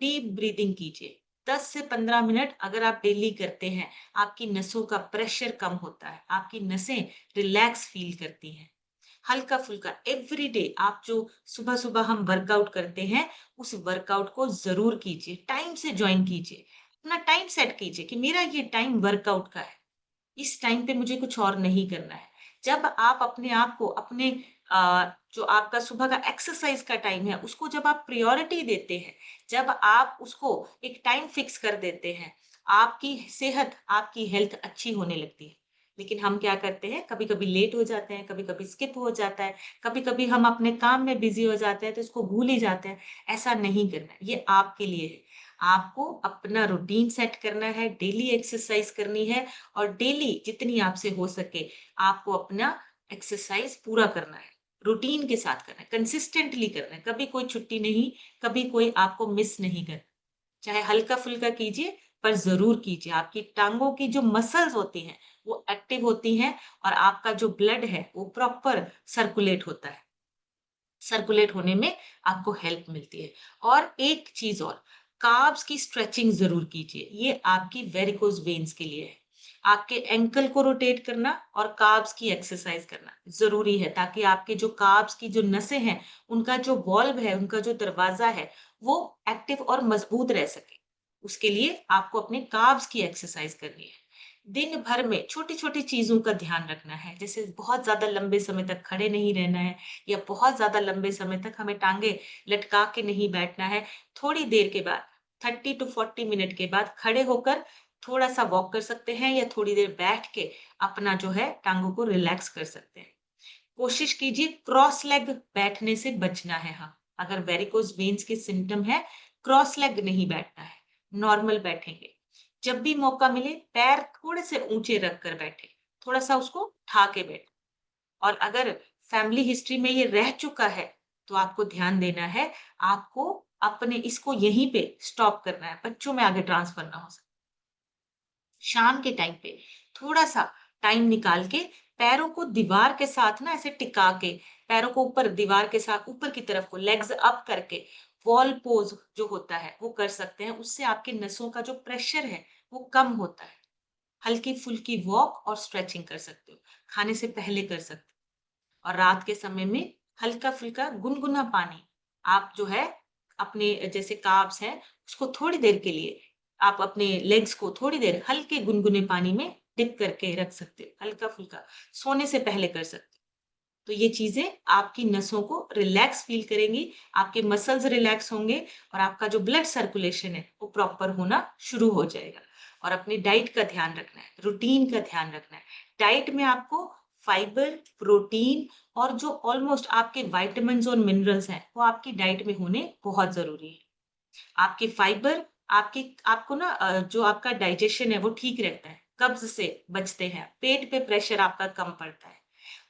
डीप ब्रीदिंग कीजिए। 10 से 15 मिनट अगर आप डेली करते हैं, आपकी नसों का प्रेशर कम होता है, आपकी नसें रिलैक्स फील करती हैं। हल्का फुल्का एवरी डे आप जो सुबह सुबह हम वर्कआउट करते हैं, उस वर्कआउट को जरूर कीजिए, टाइम से ज्वाइन कीजिए। अपना टाइम सेट कीजिए कि मेरा ये टाइम वर्कआउट का है, इस टाइम पे मुझे कुछ और नहीं करना है। जब आप अपने आप को अपने जो आपका सुबह का एक्सरसाइज का टाइम है उसको जब आप प्रायोरिटी देते हैं, जब आप उसको एक टाइम फिक्स कर देते हैं, आपकी सेहत, आपकी हेल्थ अच्छी होने लगती है। लेकिन हम क्या करते हैं, कभी कभी लेट हो जाते हैं, कभी कभी स्किप हो जाता है, कभी कभी हम अपने काम में बिजी हो जाते हैं तो इसको भूल ही जाते हैं। ऐसा नहीं करना है, ये आपके लिए है। आपको अपना रूटीन सेट करना है, डेली एक्सरसाइज करनी है, और डेली जितनी आपसे हो सके आपको अपना एक्सरसाइज पूरा करना है। रूटीन के साथ करना है, कंसिस्टेंटली करना है, कभी कोई छुट्टी नहीं, कभी कोई आपको मिस नहीं करना। चाहे हल्का-फुल्का कीजिए, पर ज़रूर कीजिए। आपकी टाँगों की जो मसल्स होती हैं, वो एक्टिव होती हैं और आपका जो ब्लड है, वो प्रॉपर सर्कुलेट होता है। सर्कुलेट होने में आपको हेल्प मिलती है। और एक चीज़ और, कार्ब्स की स्ट्रेचिंग ज़रूर कीजिए। ये आपकी वेरिकोज़ वेन्स के लिए है। आपके एंकल को रोटेट करना और कार्ब्स की एक्सरसाइज़ करना ज़रूरी है, ताकि आपके जो कार्ब्स की जो नसें हैं, उनका जो वॉल्व है, उनका जो दरवाज़ा है, वो एक्टिव और मज़बूत रह सके। उसके लिए आपको अपने कार्ब्स की एक्सरसाइज़ करनी है। दिन भर में छोटी-छोटी चीज़ों का ध्यान रखना है, जैसे बहुत ज़्यादा लंबे समय तक खड़े नहीं रहना है, या बहुत ज़्यादा लंबे समय तक हमें टाँगे लटका के नहीं बैठना है। थोड़ी देर के बाद 30 टू 40 मिनट के बाद खड़े होकर थोड़ा-सा वॉक कर सकते हैं, या थोड़ी देर बैठ के अपना जो है टाँगों को रिलैक्स कर सकते हैं। कोशिश कीजिए क्रॉस लेग बैठने से बचना है। हाँ, अगर वेरिकोज़ वेन्स के सिम्पटम है, क्रॉस लेग नहीं बैठना है, नॉर्मल बैठेंगे। जब भी मौका मिले पैर थोड़े से ऊँचे रख कर बैठें, थोड़ा-सा उसको उठा के बैठें। और अगर फैमिली हिस्ट्री में ये रह चुका है, तो आपको ध्यान देना है, आपको अपने इसको यहीं पे स्टॉप करना है, बच्चों में आगे ट्रांसफर ना हो सके। शाम के टाइम पे थोड़ा-सा टाइम निकाल के पैरों को दीवार के साथ ना ऐसे टिका के, पैरों को ऊपर दीवार के साथ ऊपर की तरफ को लेग्स अप करके वॉल पोज़ जो होता है, वो कर सकते हैं। उससे आपकी नसों का जो प्रेशर है, वो कम होता है। हल्की-फुल्की वॉक और स्ट्रेचिंग कर सकते हो, खाने से पहले कर सकते हो। और रात के समय में हल्का-फुल्का गुनगुना पानी आप जो है अपने जैसे कार्ब्स हैं, उसको थोड़ी देर के लिए आप अपने लेग्स को थोड़ी देर हल्के गुनगुने पानी में डिप करके रख सकते हो, हल्का-फुल्का, सोने से पहले कर सकते हो। तो ये चीज़ें आपकी नसों को रिलैक्स फ़ील करेंगी, आपके मसल्स रिलैक्स होंगे और आपका जो ब्लड सर्कुलेशन है, वो प्रॉपर होना शुरू हो जाएगा। और अपनी डाइट का ध्यान रखना है, रूटीन का ध्यान रखना है। डाइट में आपको फाइबर, प्रोटीन और जो ऑलमोस्ट आपके विटामिन्स और मिनरल्स हैं, वो आपकी डाइट में होने बहुत ज़रूरी है। आपके फाइबर आपको ना जो आपका डाइजेशन है, वो ठीक रहता है, कब्ज़ से बचते हैं, पेट पे प्रेशर आपका कम पड़ता है।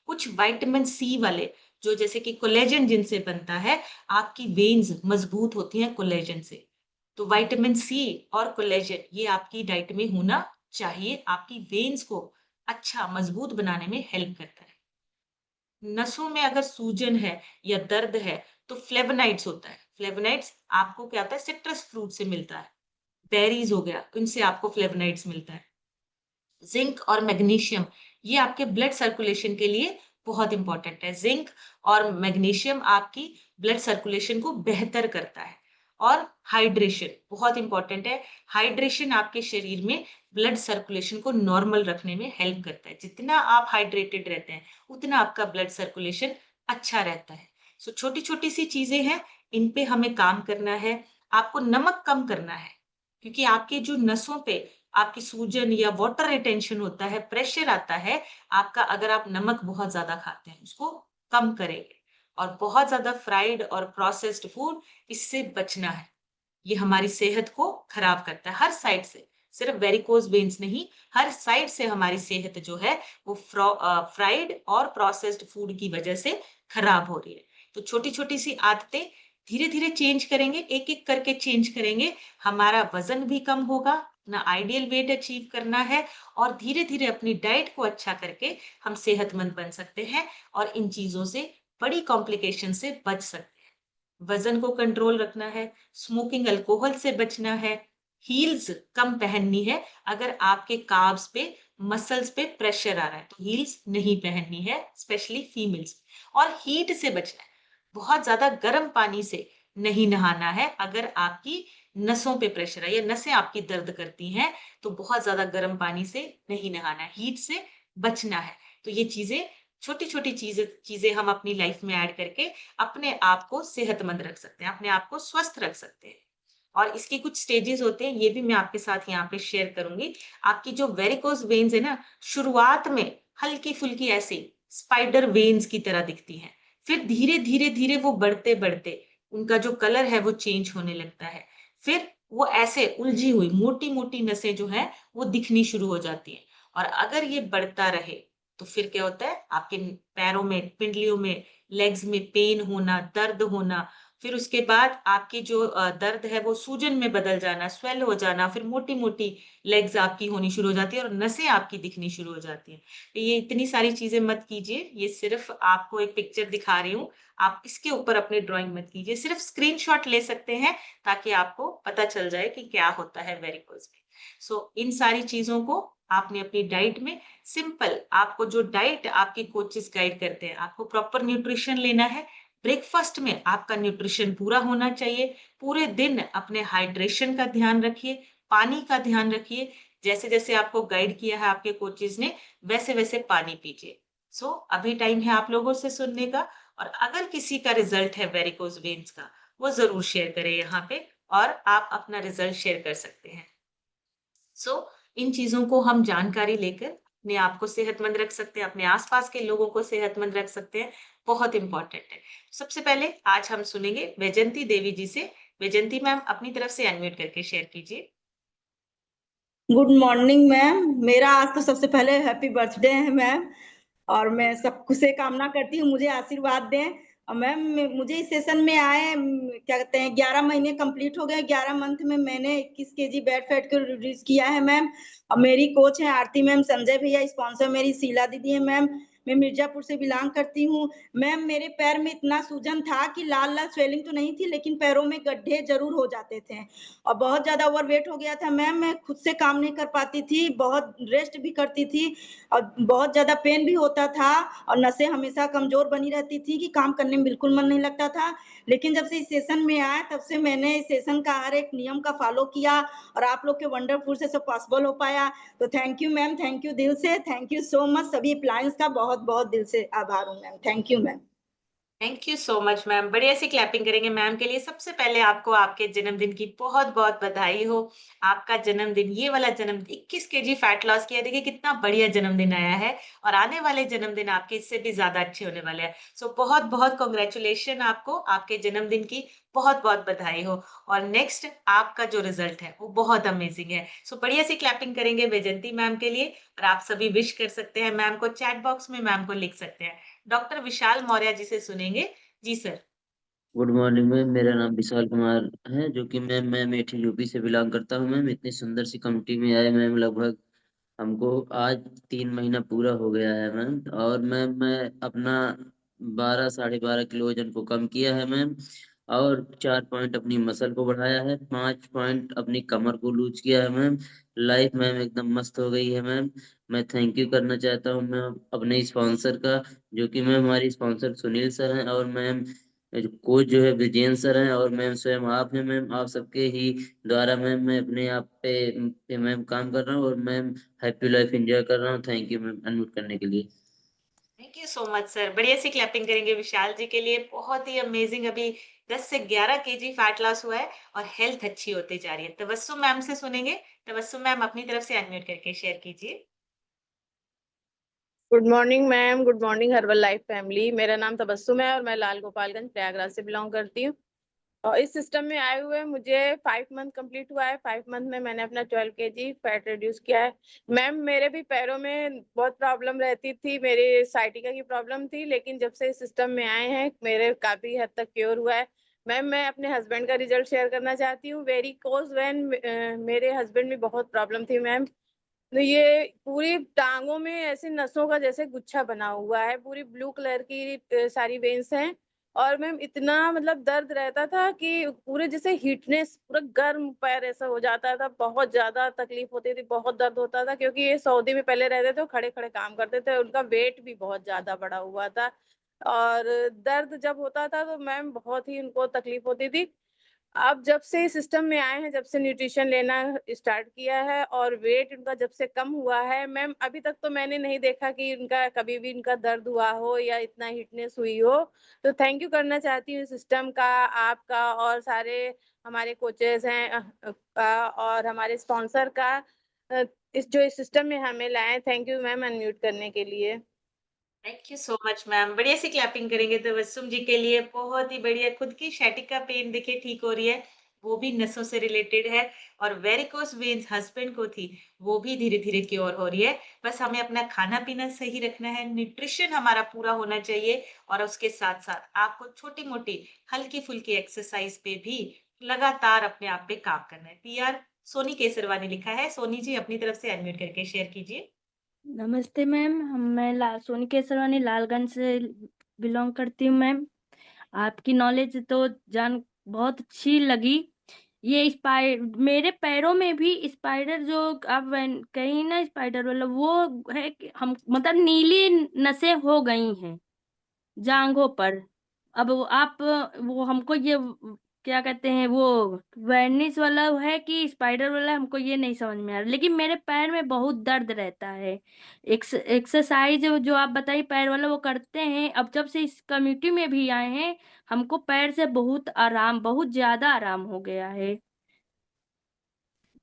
कुछ विटामिन सी वाले जो जैसे कि कोलेजन जिनसे बनता है, आपकी वेन्स मजबूत होती हैं कोलेजन से। तो विटामिन सी और कोलेजन ये आपकी डाइट में होना चाहिए, आपकी वेन्स को अच्छा मजबूत बनाने में हेल्प करता है। नसों में अगर सूजन है या दर्द है, तो फ्लेवोनाइड्स होता है। फ्लेवोनाइड्स आपको क्या होता है, सिट्रस फ्रूट से मिलता है। बेरीज़ हो गया, इनसे आपको फ्लेवोनाइड्स मिलता है। ज़िंक और मैग्नीशियम ये आपके ब्लड सर्कुलेशन के लिए बहुत इम्पोर्टेंट है। ज़िंक और मैग्नीशियम आपकी ब्लड सर्कुलेशन को बेहतर करता है। और हाइड्रेशन बहुत इम्पोर्टेंट है। हाइड्रेशन आपके शरीर में ब्लड सर्कुलेशन को नॉर्मल रखने में हेल्प करता है। जितना आप हाइड्रेटेड रहते हैं, उतना आपका ब्लड सर्कुलेशन अच्छा रहता है। सो छोटी-छोटी सी चीज़ें हैं, इन पे हमें काम करना है। आपको नमक कम करना है, क्योंकि आपकी जो नसों पे आपकी सूजन या वाटर रिटेंशन होता है, प्रेशर आता है, आपका अगर आप नमक बहुत ज़्यादा खाते हैं, उसको कम करेंगे। और बहुत ज़्यादा फ्राइड और प्रोसेस्ड फूड इससे बचना है। ये हमारी सेहत को खराब करता है हर साइड से, सिर्फ वेरिकोज़ वेन्स नहीं, हर साइड से हमारी सेहत जो है वो फ्राइड और प्रोसेस्ड फूड की वजह से खराब हो रही है। तो छोटी-छोटी सी आदतें धीरे-धीरे चेंज करेंगे, एक-एक करके चेंज करेंगे, हमारा वज़न भी कम होगा, अपना आइडियल वेट अचीव करना है और धीरे-धीरे अपनी डाइट को अच्छा करके हम सेहतमंद बन सकते हैं और इन चीज़ों से, बड़ी कॉम्प्लिकेशन से बच सकते हैं। वज़न को कंट्रोल रखना है, स्मोकिंग अल्कोहल से बचना है, हील्स कम पहननी है अगर आपके काल्व्स पे, मसल्स पे प्रेशर आ रहा है, तो हील्स नहीं पहननी है, स्पेशली फीमेल्स। और हीट से बचना है, बहुत ज़्यादा गर्म पानी से नहीं नहाना है अगर आपकी नसों पे प्रेशर है या नसें आपकी दर्द करती हैं, तो बहुत ज़्यादा गर्म पानी से नहीं नहाना है, हीट से बचना है। तो ये चीज़ें छोटी-छोटी चीज़ें चीज़ें हम अपनी लाइफ में ऐड करके अपने आप को सेहतमंद रख सकते हैं, अपने आप को स्वस्थ रख सकते हैं। और इसके कुछ स्टेजेस होते हैं, ये भी मैं आपके साथ यहाँ पे शेयर करूँगी। आपकी जो वेरिकोज़ वेन्स है ना, शुरुआत में हल्की-फुल्की ऐसे स्पाइडर वेन्स की तरह दिखती हैं। फिर धीरे-धीरे वो बढ़ते-बढ़ते उनका जो कलर है वो चेंज होने लगता है। फिर वो ऐसे उलझी हुई मोटी-मोटी नसें जो हैं, वो दिखनी शुरू हो जाती हैं। और अगर ये बढ़ता रहे तो फिर क्या होता है, आपके पैरों में, पिंडलियों में, लेग्स में पेन होना, दर्द होना, फिर उसके बाद आपकी जो दर्द है वो सूजन में बदल जाना, स्वेल हो जाना, फिर मोटी-मोटी लेग्स आपकी होनी शुरू हो जाती है और नसें आपकी दिखनी शुरू हो जाती हैं। तो ये इतनी सारी चीज़ें मत कीजिए, ये सिर्फ़ आपको एक पिक्चर दिखा रही हूँ, आप इसके ऊपर अपनी ड्राइंग मत कीजिए, सिर्फ़ स्क्रीनशॉट ले सकते हैं ताकि आपको पता चल जाए कि क्या होता है वेरिकोज़ में। इन सारी चीज़ों को आपने अपनी डाइट में सिंपल, आपको जो डाइट आपके कोचेज़ गाइड करते हैं, आपको प्रॉपर न्यूट्रिशन लेना है, ब्रेकफ़ास्ट में आपका न्यूट्रिशन पूरा होना चाहिए, पूरे दिन अपने हाइड्रेशन का ध्यान रखिए, पानी का ध्यान रखिए, जैसे-जैसे आपको गाइड किया है आपके कोचेज़ ने, वैसे-वैसे पानी पीजिए। अभी टाइम है आप लोगों से सुनने का, और अगर किसी का रिज़ल्ट है वेरिकोज़ वेन्स का, वो ज़रूर शेयर करें यहाँ पे, और आप अपना रिज़ल्ट शेयर कर सकते हैं। सो इन चीज़ों को हम जानकारी लेकर अपने आप को सेहतमंद रख सकते हैं, अपने आस-पास के लोगों को सेहतमंद रख सकते हैं, बहुत इम्पोर्टेंट है। सबसे पहले आज हम सुनेंगे वैजंती देवी जी से। वैजंती मैम, अपनी तरफ से अनम्यूट करके शेयर कीजिए। Good morning ma'am. मेरा आज तो सबसे पहले हैप्पी बर्थडे है मैम, और मैं सब से कामना करती हूँ मुझे आशीर्वाद दें। और मैम मुझे इस सेशन में आए क्या कहते हैं 11 महीने कंप्लीट हो गए। 11 मंथ में मैंने 21 केजी बैड फैट को रिड्यूस किया है मैम। और मेरी कोच है आरती मैम, संजय भैया, स्पॉन्सर मेरी शीला दीदी है मैम। मैं मिर्जापुर से बिलोंग करती हूँ मैम। मेरे पैर में इतना सूजन था कि लाल लाल स्वेलिंग तो नहीं थी, लेकिन पैरों में गड्ढे जरूर हो जाते थे, और बहुत ज्यादा ओवरवेट हो गया था मैम। मैं खुद से काम नहीं कर पाती थी, बहुत रेस्ट भी करती थी, और बहुत ज्यादा पेन भी होता था, और नसें हमेशा कमजोर बनी रहती थी कि काम करने में बिल्कुल मन नहीं लगता था। लेकिन जब से इस सेशन में आया, तब से मैंने इस सेशन का हर एक नियम का फॉलो किया, और आप लोग के वंडरफुल से सब पॉसिबल हो पाया। तो thank you ma'am, thank you दिल से, थैंक यू सो मच। सभी अप्लायंस का बहुत बहुत दिल से आभार हूँ ma'am. Thank you ma'am. Thank you so much ma'am. बढ़िया सी क्लैपिंग करेंगे मैम के लिए। सबसे पहले आपको आपके जन्मदिन की बहुत-बहुत बधाई हो। आपका जन्मदिन, ये वाला जन्मदिन 21 केजी फैट लॉस किया, देखिए कितना बढ़िया जन्मदिन आया है, और आने वाले जन्मदिन आपके इससे भी ज़्यादा अच्छे होने वाले हैं। बहुत-बहुत कांग्रेचुलेशन आपको, आपके जन्मदिन की बहुत-बहुत बधाई हो, और नेक्स्ट आपका जो रिज़ल्ट है वो बहुत अमेज़िंग है। बढ़िया सी क्लैपिंग करेंगे वैजंती मैम के लिए, और आप सभी विश कर सकते हैं मैम को, चैट बॉक्स में मैम को लिख सकते हैं। डॉक्टर विशाल मौर्य जी से सुनेंगे। जी सर। Good morning ma'am. मेरा नाम विशाल कुमार है, जो कि मैं मेठी यूपी से बिलोंग करता हूँ मैम। इतनी सुंदर सी कम्युनिटी में आए मैम, लगभग हमको आज 3 महीना पूरा हो गया है मैम। और मैम मैं अपना 12 साढ़े 12 किलो वजन को कम किया है मैम, और 4 पॉइंट अपनी मसल को बढ़ाया है, 5 पॉइंट अपनी कमर को लूज किया है मैम। लाइफ मैम एकदम मस्त हो गई है मैम। मैं थैंक यू करना चाहता हूँ मैम अपने स्पॉन्सर का, जो कि मैम हमारी स्पॉन्सर सुनील सर हैं, और मैम कोच जो है विजेंद्र सर हैं, और मैम स्वयं आप हैं मैम। आप सबके ही द्वारा मैम मैं अपने आप पे मैम काम कर रहा हूँ, और मैम हैप्पी लाइफ एंजॉय कर रहा हूँ। थैंक यू मैम अनम्यूट करने के लिए। Thank you so much sir. बढ़िया सी क्लैपिंग करेंगे विशाल जी के लिए। बहुत ही अमेजिंग, अभी 10 से 11 केजी फैट लॉस हुआ है और हेल्थ अच्छी होती जा रही है। तबस्सुम मैम से सुनेंगे। तबस्सुम मैम, अपनी तरफ से अनम्यूट करके शेयर कीजिए। Good morning ma'am, good morning herbal life family. मेरा नाम तबस्सुम है और मैं लाल गोपालगंज प्रयागराज से बिलोंग करती हूँ। और इस सिस्टम में आए हुए मुझे 5 मंथ कंप्लीट हुआ है। 5 मंथ में मैंने अपना 12 केजी फैट रिड्यूस किया है। मैम मेरे भी पैरों में बहुत प्रॉब्लम रहती थी, मेरी साइटिका की प्रॉब्लम थी, लेकिन जब से इस सिस्टम में आए हैं मेरे काफी हद तक क्योर हुआ है। मैम मैं अपने हस्बैंड का रिजल्ट शेयर करना चाहती हूँ। वेरिकोज वेन मेरे हस्बैंड में बहुत प्रॉब्लम थी मैम। तो ये पूरी टांगों में ऐसे नसों का जैसे गुच्छा बना हुआ है, पूरी ब्लू कलर की सारी वेन्स हैं। और मैम इतना मतलब दर्द रहता था कि पूरे जैसे हीटनेस, पूरा गर्म पैर ऐसा हो जाता था। बहुत ज्यादा तकलीफ होती थी, बहुत दर्द होता था, क्योंकि ये सऊदी में पहले रहते थे, खड़े खड़े काम करते थे, उनका वेट भी बहुत ज्यादा बढ़ा हुआ था। और दर्द जब होता था तो मैम बहुत ही उनको तकलीफ होती थी। अब जब से सिस्टम में आए हैं, जब से न्यूट्रिशन लेना स्टार्ट किया है और वेट उनका जब से कम हुआ है मैम, अभी तक तो मैंने नहीं देखा कि उनका कभी भी इनका दर्द हुआ हो या इतना हिटनेस हुई हो। तो थैंक यू करना चाहती हूँ सिस्टम का, आपका, और सारे हमारे कोचेस हैं और हमारे स्पॉन्सर का, इस जो इस सिस्टम में हमें लाए। थैंक यू मैम अनम्यूट करने के लिए। Thank you so much ma'am. बढ़िया सी क्लैपिंग करेंगे तबस्सुम जी के लिए। बहुत ही बढ़िया। खुद की sciatica पेन देखिए ठीक हो रही है। वो भी नसों से रिलेटेड है और वेरिकोस वेन्स हस्बैंड को थी, वो भी धीरे-धीरे क्योर हो रही है। बस हमें अपना खाना-पीना सही रखना है, न्यूट्रिशन हमारा पूरा होना चाहिए और उसके साथ-साथ आपको छोटी-मोटी, हल्की-फुल्की एक्सरसाइज पे भी लगातार अपने आप पे काम करना है। पीआर सोनी केसरवा ने लिखा है। सोनी जी अपनी तरफ से अनम्यूट करके शेयर कीजिए। नमस्ते मैम, मैं सोनी केसरवानी लालगंज से बिलोंग करती हूँ मैम। आपकी नॉलेज तो जान बहुत अच्छी लगी। ये मेरे पैरों में भी स्पाइडर जो आप कहीं ना स्पाइडर वाला वो है कि हम मतलब नीली नसें हो गई हैं जांघों पर। अब वो हमको ये क्या कहते हैं वो वर्निश वाला है कि स्पाइडर वाला हमको ये नहीं समझ में आ रहा, लेकिन मेरे पैर में बहुत दर्द रहता है। एक्सरसाइज जो आप बताइए पैर वाला वो करते हैं, अब जब से इस कम्युनिटी में भी आए हैं हमको पैर से बहुत ज्यादा आराम हो गया है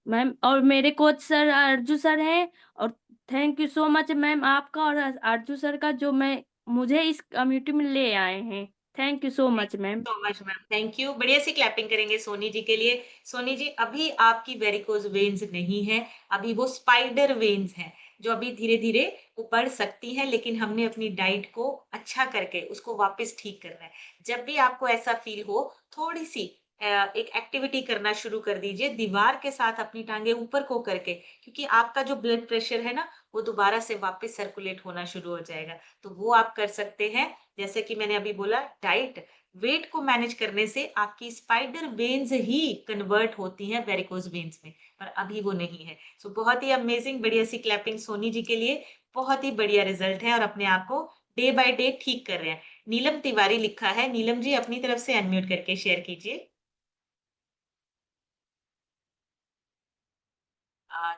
मैम। और मेरे कोच सर अर्जू सर हैं और thank you so much ma'am आपका और अर्जू सर का जो मुझे इस कम्युनिटी में ले आए हैं। Thank you so much ma'am. So much ma'am, thank you. बढ़िया सी क्लैपिंग करेंगे सोनी जी के लिए। सोनी जी अभी आपकी वेरिकोज वेन्स नहीं है, अभी वो स्पाइडर वेन्स हैं जो अभी धीरे धीरे वो बढ़ सकती हैं, लेकिन हमने अपनी डाइट को अच्छा करके उसको वापस ठीक करना है। जब भी आपको ऐसा फील हो थोड़ी सी एक एक्टिविटी करना शुरू कर दीजिए दीवार के साथ अपनी टांगे ऊपर को करके, क्योंकि आपका जो ब्लड प्रेशर है ना वो दोबारा से वापस सर्कुलेट होना शुरू हो जाएगा। तो वो आप कर सकते हैं। जैसे कि मैंने अभी बोला डाइट वेट को मैनेज करने से आपकी स्पाइडर वेन्स ही कन्वर्ट होती हैं वेरिकोज वेन्स में, पर अभी वो नहीं है। सो बहुत ही अमेजिंग, बढ़िया सी क्लैपिंग सोनी जी के लिए। बहुत ही बढ़िया रिजल्ट है और अपने आप को डे बाय डे ठीक कर रहे हैं। नीलम तिवारी लिखा है। नीलम जी अपनी तरफ से अनम्यूट करके शेयर कीजिए।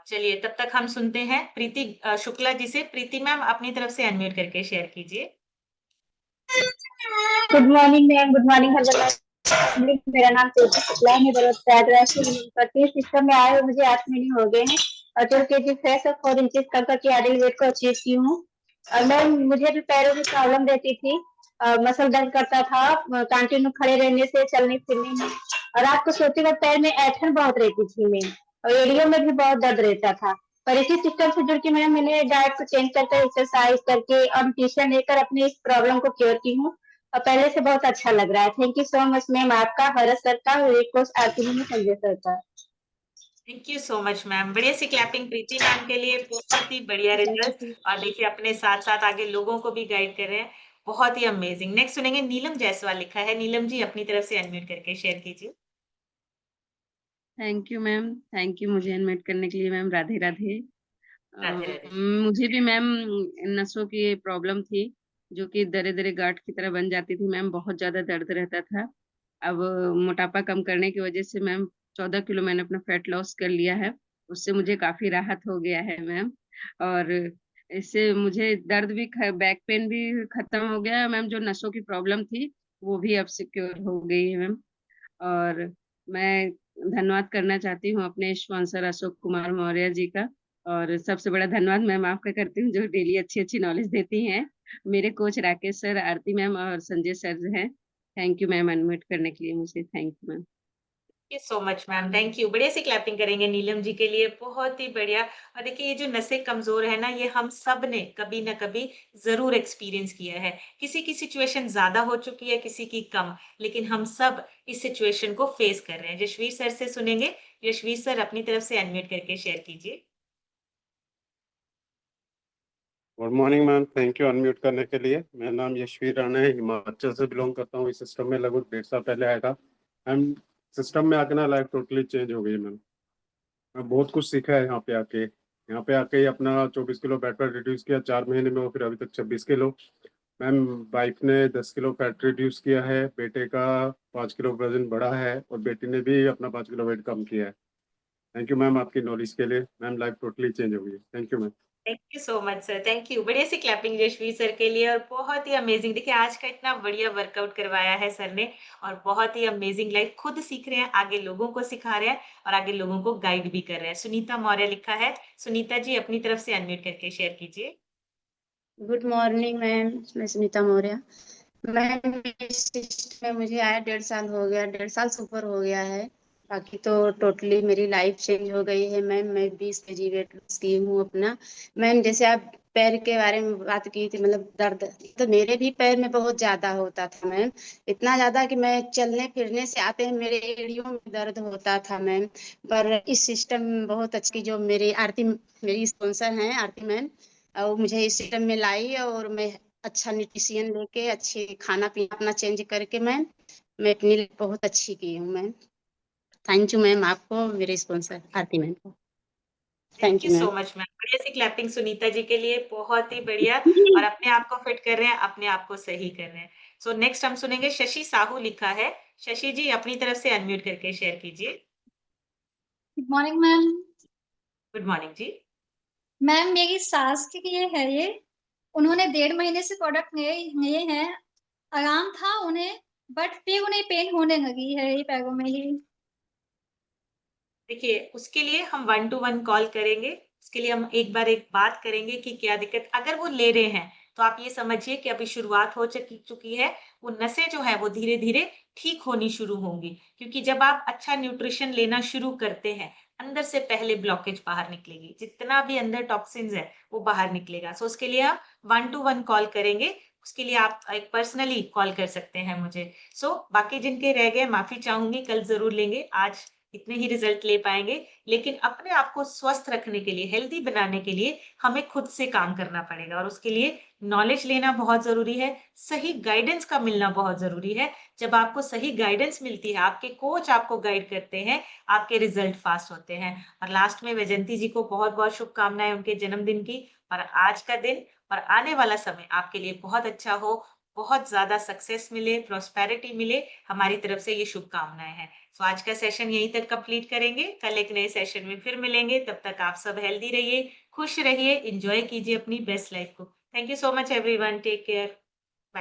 चलिए तब तक हम सुनते हैं प्रीति शुक्ला जी से। प्रीति मैम अपनी तरफ से अनम्यूट करके शेयर कीजिए। Good morning ma'am, good morning हर मेरा नाम तेजी शुक्ला है। मैं प्रयागराज से बिलोंग करती हूँ। सिस्टम में आए हुए मुझे 8 महीने हो गए हैं और 12 kg फ्रेश और 4 इंचेस करके आइडियल वेट को अचीव की हूँ। और मैम मुझे भी पैरों में प्रॉब्लम रहती थी, मसल दर्द करता था कंटिन्यू खड़े रहने से, चलने फिरने में, और रात को सोते वक्त पैर में ऐंठन बहुत रहती थी मैं, और एड़ियों में भी बहुत दर्द रहता था। पर इसी सिस्टम से जुड़ के मैंने डाइट को चेंज करके एक्सरसाइज करके और न्यूट्रिशन लेकर अपने इस प्रॉब्लम को क्योर की हूँ और पहले से बहुत अच्छा लग रहा है। Thank you so much ma'am, आपका, भरत सर का, रिक्वेस्ट आती हूँ संजय सर का। Thank you so much ma'am. बढ़िया सी क्लैपिंग प्रीति मैम के लिए। बहुत ही बढ़िया रिजल्ट और देखिए अपने साथ साथ आगे लोगों को भी गाइड कर रहे हैं। बहुत ही अमेजिंग। नेक्स्ट सुनेंगे नीलम जायसवाल लिखा है। नीलम जी अपनी तरफ से अनम्यूट करके शेयर कीजिए। Thank you ma'am, thank you मुझे इनवाइट करने के लिए मैम। राधे राधे। राधे राधे। मुझे भी मैम नसों की प्रॉब्लम थी जो कि दरे दरे गांठ की तरह बन जाती थी मैम, बहुत ज्यादा दर्द रहता था। अब मोटापा कम करने की वजह से मैम 14 किलो मैंने अपना फैट लॉस कर लिया है, उससे मुझे काफी राहत हो गया है मैम। और इससे मुझे दर्द भी, बैक पेन भी खत्म हो गया है मैम। जो नसों की प्रॉब्लम थी वो भी अब सिक्योर हो गई है मैम। और मैं धन्यवाद करना चाहती हूँ अपने स्पॉन्सर अशोक कुमार मौर्य जी का, और सबसे बड़ा धन्यवाद मैम आपका करती हूँ जो डेली अच्छी अच्छी नॉलेज देती हैं। मेरे कोच राकेश सर, आरती मैम और संजय सर हैं। थैंक यू मैम अनम्यूट करने के लिए मुझे। Thank you ma'am. Thank you so much ma'am, thank you. बढ़िया सी क्लैपिंग करेंगे नीलम जी के लिए। बहुत ही बढ़िया। और देखिए ये जो नसें कमजोर है ना ये हम सब ने कभी ना कभी जरूर एक्सपीरियंस किया है। किसी की सिचुएशन ज्यादा हो चुकी है, किसी की कम, लेकिन हम सब इस सिचुएशन को फेस कर रहे हैं। यशवीर सर से सुनेंगे। यशवीर सर अपनी तरफ से अनम्यूट करके शेयर कीजिए। Good morning ma'am, thank you unmute करने के लिए। मेरा नाम यशवीर राणा है, हिमाचल से बिलोंग करता हूँ। इस सिस्टम में लगभग 1.5 साल पहले आया था। मैम सिस्टम में आके ना लाइफ टोटली चेंज हो गई मैम। मैं बहुत कुछ सीखा है यहाँ पे आके। यहाँ पे आके ही अपना 24 किलो फैट रिड्यूस किया 4 महीने में, और फिर अभी तक 26 किलो। मैम वाइफ ने 10 किलो फैट रिड्यूस किया है, बेटे का 5 किलो वजन बढ़ा है, और बेटी ने भी अपना 5 किलो वेट कम किया है। थैंक यू मैम आपकी नॉलेज के लिए। मैम लाइफ टोटली चेंज हो गई है। Thank you ma'am. Thank you so much sir, thank you. बढ़िया सी क्लैपिंग यशवीर सर के लिए। और बहुत ही अमेजिंग, देखिए आज का इतना बढ़िया वर्कआउट करवाया है सर ने, और बहुत ही अमेजिंग लाइफ खुद सीख रहे हैं, आगे लोगों को सिखा रहे हैं और आगे लोगों को गाइड भी कर रहे हैं। सुनीता मौर्य लिखा है। सुनीता जी अपनी तरफ से अनम्यूट करके शेयर कीजिए। गुड मॉर्निंग मैम, मैं सुनीता मौर्य। मैम इस सिस्टम में मुझे आया 1.5 साल हो गया, 1.5 साल से ऊपर हो गया है। बाकी तो टोटली मेरी लाइफ चेंज हो गई है मैम। मैं 20 kg वेट लॉस की हूँ अपना। मैम जैसे आप पैर के बारे में बात की थी, मतलब दर्द, तो मेरे भी पैर में बहुत ज्यादा होता था मैम। इतना ज्यादा कि मैं चलने फिरने से आते हैं मेरे एड़ियों में दर्द होता था मैम। पर इस सिस्टम बहुत अच्छी, जो मेरी आरती, मेरी स्पॉन्सर हैं आरती मैम, और मुझे इस सिस्टम में लाई, और मैं अच्छा न्यूट्रिशन लेके अच्छे खाना पीना अपना चेंज करके मैम मैं अपनी लाइफ बहुत अच्छी की हूँ मैम। थैंक यू मैम, आपको, मेरे स्पॉन्सर आरती मैम को। Thank thank you you so ma'am. Much ma'am. बढ़िया सी क्लैपिंग सुनीता जी के लिए, बहुत ही बढ़िया। और अपने आप को फिट कर रहे हैं, अपने आप को सही कर रहे हैं। सो नेक्स्ट हम सुनेंगे, शशि साहू लिखा है। शशि जी अपनी तरफ से अनम्यूट करके शेयर कीजिए। Good morning ma'am. Good morning जी। मैम मेरी सास के लिए है ये, उन्होंने 1.5 महीने से प्रोडक्ट लिए हैं, आराम था उन्हें, बट फिर उन्हें पेन होने लगी है ये पैरों में ही। देखिए, उसके लिए हम 1 to 1 कॉल करेंगे। उसके लिए हम एक बार एक बात करेंगे कि क्या दिक्कत, अगर वो ले रहे हैं तो आप ये समझिए कि अभी शुरुआत हो चुकी है। वो नसें जो है वो धीरे धीरे ठीक होनी शुरू होंगी, क्योंकि जब आप अच्छा न्यूट्रिशन लेना शुरू करते हैं, अंदर से पहले ब्लॉकेज बाहर निकलेगी, जितना भी अंदर टॉक्सिन्स है वो बाहर निकलेगा। सो उसके लिए हम 1 to 1 कॉल करेंगे। उसके लिए आप एक पर्सनली कॉल कर सकते हैं मुझे। सो बाकी जिनके रह गए, माफी चाहूंगी, कल जरूर लेंगे। आज इतने ही रिजल्ट ले पाएंगे, लेकिन अपने आप को स्वस्थ रखने के लिए, हेल्दी बनाने के लिए हमें खुद से काम करना पड़ेगा, और उसके लिए नॉलेज लेना बहुत जरूरी है। सही गाइडेंस का मिलना बहुत जरूरी है। जब आपको सही गाइडेंस मिलती है, आपके कोच आपको गाइड करते हैं, आपके रिजल्ट फास्ट होते हैं। और लास्ट में वैजंती जी को बहुत बहुत शुभकामनाएं उनके जन्मदिन की। और आज का दिन और आने वाला समय आपके लिए बहुत अच्छा हो, बहुत ज्यादा सक्सेस मिले, प्रॉस्पेरिटी मिले, हमारी तरफ से ये शुभकामनाएं हैं। तो आज का सेशन यहीं तक कंप्लीट करेंगे। कल एक नए सेशन में फिर मिलेंगे। तब तक आप सब हेल्दी रहिए, खुश रहिए, एंजॉय कीजिए अपनी बेस्ट लाइफ को। Thank you so much everyone, take care.